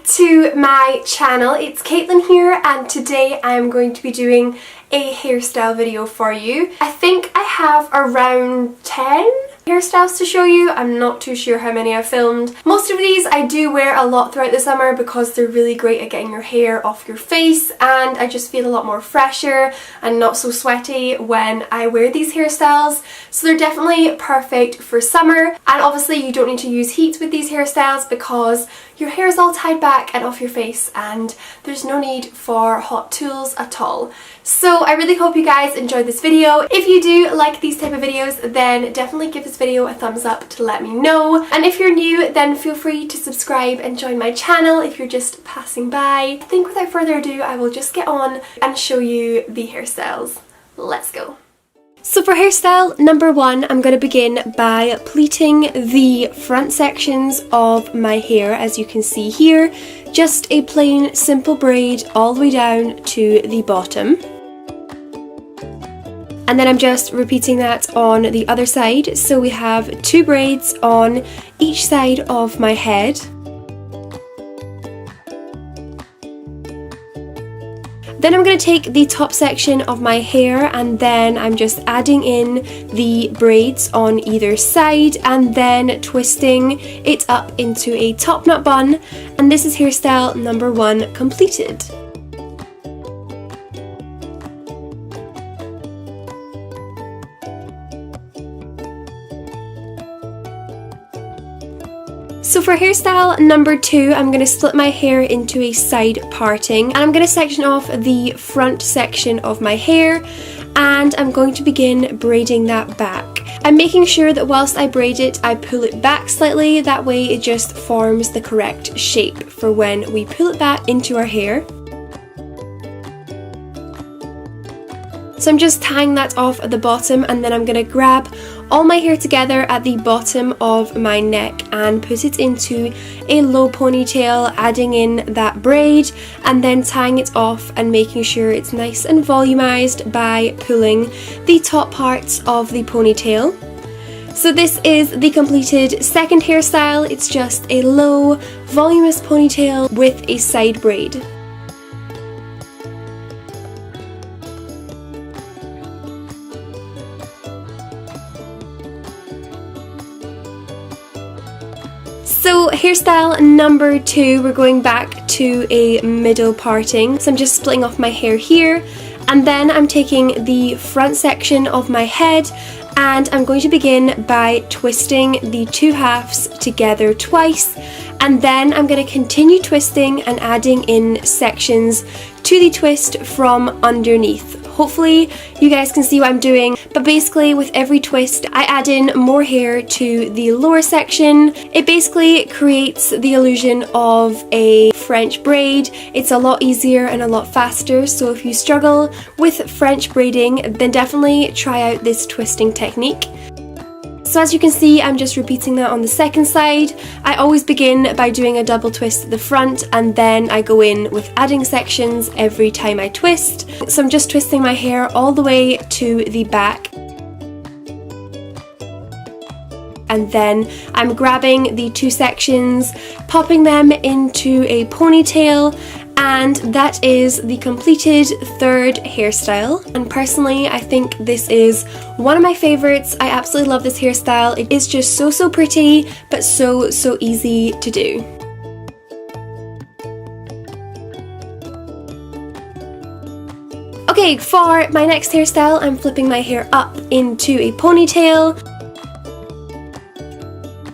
to my channel. It's Caitlin here, and today I'm going to be doing a hairstyle video for you. I think I have around 10 hairstyles to show you. I'm not too sure how many I've filmed. Most of these I do wear a lot throughout the summer because they're really great at getting your hair off your face, and I just feel a lot more fresher and not so sweaty when I wear these hairstyles. So they're definitely perfect for summer, and obviously you don't need to use heat with these hairstyles because your hair is all tied back and off your face and there's no need for hot tools at all. So I really hope you guys enjoyed this video. If you do like these type of videos, then definitely give this video a thumbs up to let me know. And if you're new, then feel free to subscribe and join my channel if you're just passing by. I think without further ado, I will just get on and show you the hairstyles. Let's go. So for hairstyle number 1, I'm going to begin by pleating the front sections of my hair, as you can see here. Just a plain simple braid all the way down to the bottom. And then I'm just repeating that on the other side. So we have 2 braids on each side of my head. Then I'm going to take the top section of my hair, and then I'm just adding in the braids on either side and then twisting it up into a top knot bun, and this is hairstyle number 1 completed. So for hairstyle number 2, I'm going to split my hair into a side parting, and I'm going to section off the front section of my hair, and I'm going to begin braiding that back. I'm making sure that whilst I braid it, I pull it back slightly, that way it just forms the correct shape for when we pull it back into our hair. So I'm just tying that off at the bottom, and then I'm going to grab all my hair together at the bottom of my neck and put it into a low ponytail, adding in that braid and then tying it off and making sure it's nice and volumized by pulling the top parts of the ponytail. So this is the completed second hairstyle. It's just a low, voluminous ponytail with a side braid. So hairstyle number 2, we're going back to a middle parting. So I'm just splitting off my hair here, and then I'm taking the front section of my head and I'm going to begin by twisting the 2 halves together twice, and then I'm going to continue twisting and adding in sections to the twist from underneath. Hopefully you guys can see what I'm doing, but basically with every twist I add in more hair to the lower section. It basically creates the illusion of a French braid. It's a lot easier and a lot faster, so if you struggle with French braiding, then definitely try out this twisting technique. So as you can see, I'm just repeating that on the second side. I always begin by doing a double twist at the front, and then I go in with adding sections every time I twist. So I'm just twisting my hair all the way to the back. And then I'm grabbing the 2 sections, popping them into a ponytail, and that is the completed third hairstyle. And personally, I think this is one of my favorites. I absolutely love this hairstyle. It is just so pretty, but so easy to do. Okay, for my next hairstyle, I'm flipping my hair up into a ponytail.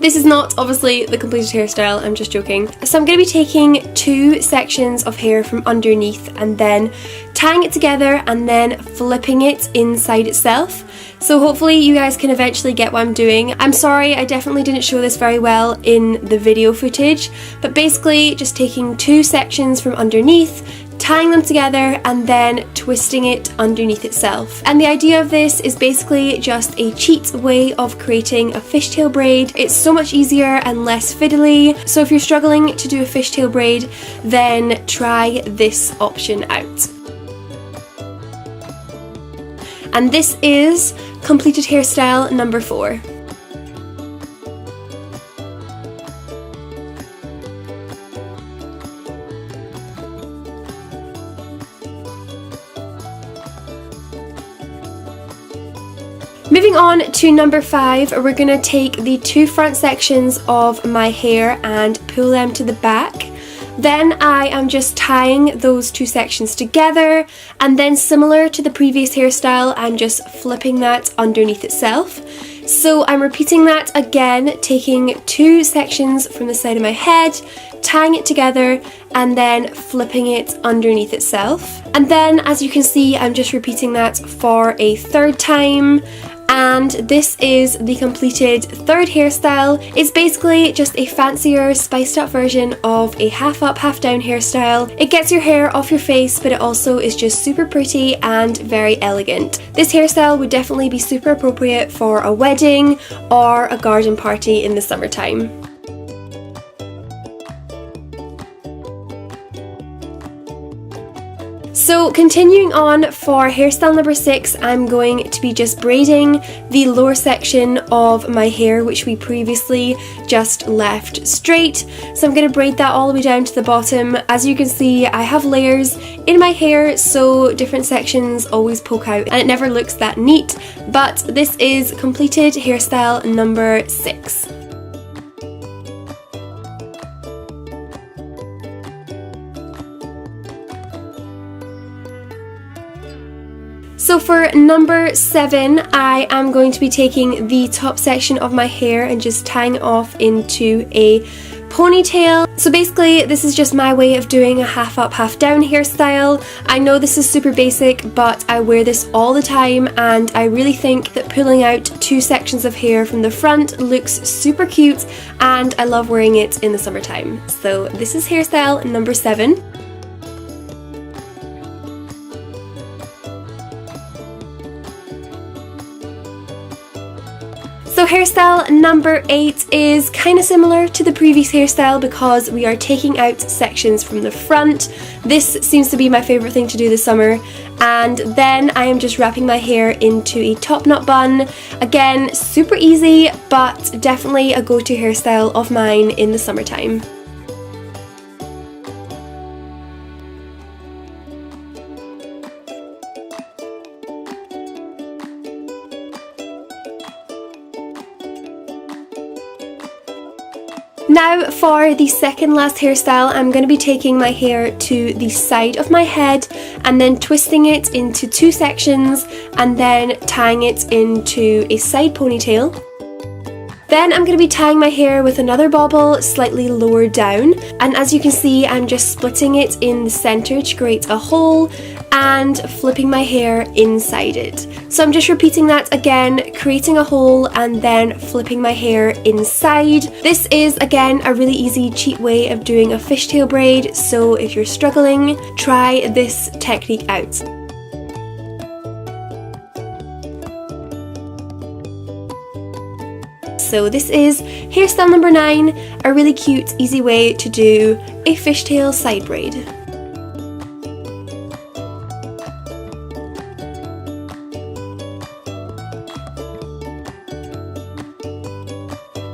This is not obviously the completed hairstyle, I'm just joking. So I'm going to be taking 2 sections of hair from underneath and then tying it together and then flipping it inside itself. So hopefully you guys can eventually get what I'm doing. I'm sorry, I definitely didn't show this very well in the video footage, but basically just taking 2 sections from underneath, tying them together and then twisting it underneath itself. And the idea of this is basically just a cheat way of creating a fishtail braid. It's so much easier and less fiddly, so if you're struggling to do a fishtail braid, then try this option out. And this is completed hairstyle number 4. Moving on to number 5, we're going to take the 2 front sections of my hair and pull them to the back. Then I am just tying those 2 sections together, and then similar to the previous hairstyle, I'm just flipping that underneath itself. So I'm repeating that again, taking 2 sections from the side of my head, tying it together, and then flipping it underneath itself. And then, as you can see, I'm just repeating that for a 3rd time. And this is the completed 3rd hairstyle. It's basically just a fancier, spiced up version of a half up, half down hairstyle. It gets your hair off your face, but it also is just super pretty and very elegant. This hairstyle would definitely be super appropriate for a wedding or a garden party in the summertime. So continuing on for hairstyle number 6, I'm going to be just braiding the lower section of my hair, which we previously just left straight. So I'm going to braid that all the way down to the bottom. As you can see, I have layers in my hair, so different sections always poke out and it never looks that neat, but this is completed hairstyle number 6. So for number 7, I am going to be taking the top section of my hair and just tying it off into a ponytail. So basically, this is just my way of doing a half up, half down hairstyle. I know this is super basic, but I wear this all the time, and I really think that pulling out 2 sections of hair from the front looks super cute, and I love wearing it in the summertime. So this is hairstyle number 7. So hairstyle number 8 is kind of similar to the previous hairstyle because we are taking out sections from the front. This seems to be my favourite thing to do this summer. And then I am just wrapping my hair into a top knot bun. Again, super easy, but definitely a go-to hairstyle of mine in the summertime. Now for the second last hairstyle, I'm going to be taking my hair to the side of my head and then twisting it into 2 sections and then tying it into a side ponytail. Then I'm going to be tying my hair with another bobble slightly lower down, and as you can see, I'm just splitting it in the centre to create a hole and flipping my hair inside it. So I'm just repeating that again, creating a hole and then flipping my hair inside. This is again a really easy, cheap way of doing a fishtail braid, so if you're struggling, try this technique out. So this is hairstyle number 9, a really cute, easy way to do a fishtail side braid.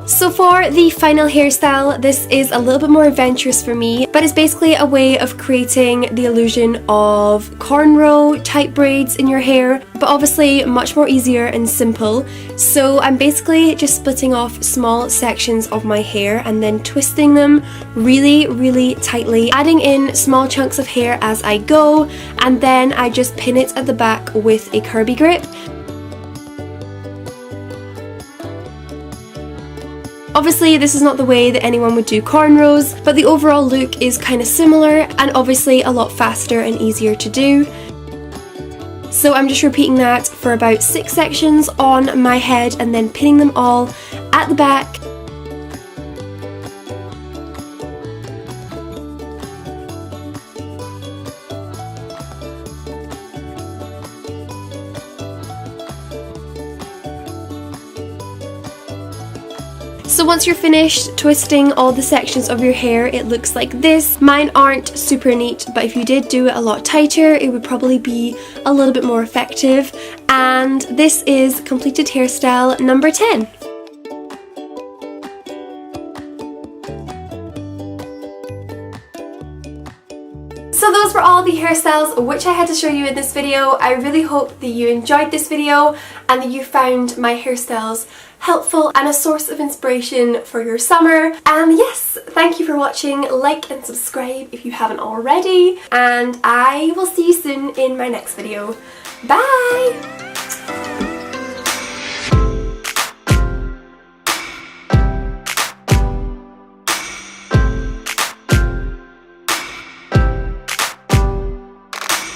So for the final hairstyle, this is a little bit more adventurous for me, but it's basically a way of creating the illusion of cornrow type braids in your hair, but obviously much more easier and simple. So I'm basically just splitting off small sections of my hair and then twisting them really, really tightly, adding in small chunks of hair as I go, and then I just pin it at the back with a curby grip. Obviously this is not the way that anyone would do cornrows, but the overall look is kind of similar and obviously a lot faster and easier to do. So I'm just repeating that for about 6 sections on my head and then pinning them all at the back. So once you're finished twisting all the sections of your hair, it looks like this. Mine aren't super neat, but if you did do it a lot tighter, it would probably be a little bit more effective. And this is completed hairstyle number 10. So those were all the hairstyles which I had to show you in this video. I really hope that you enjoyed this video and that you found my hairstyles helpful and a source of inspiration for your summer. And yes, thank you for watching. Like and subscribe if you haven't already, and I will see you soon in my next video. Bye!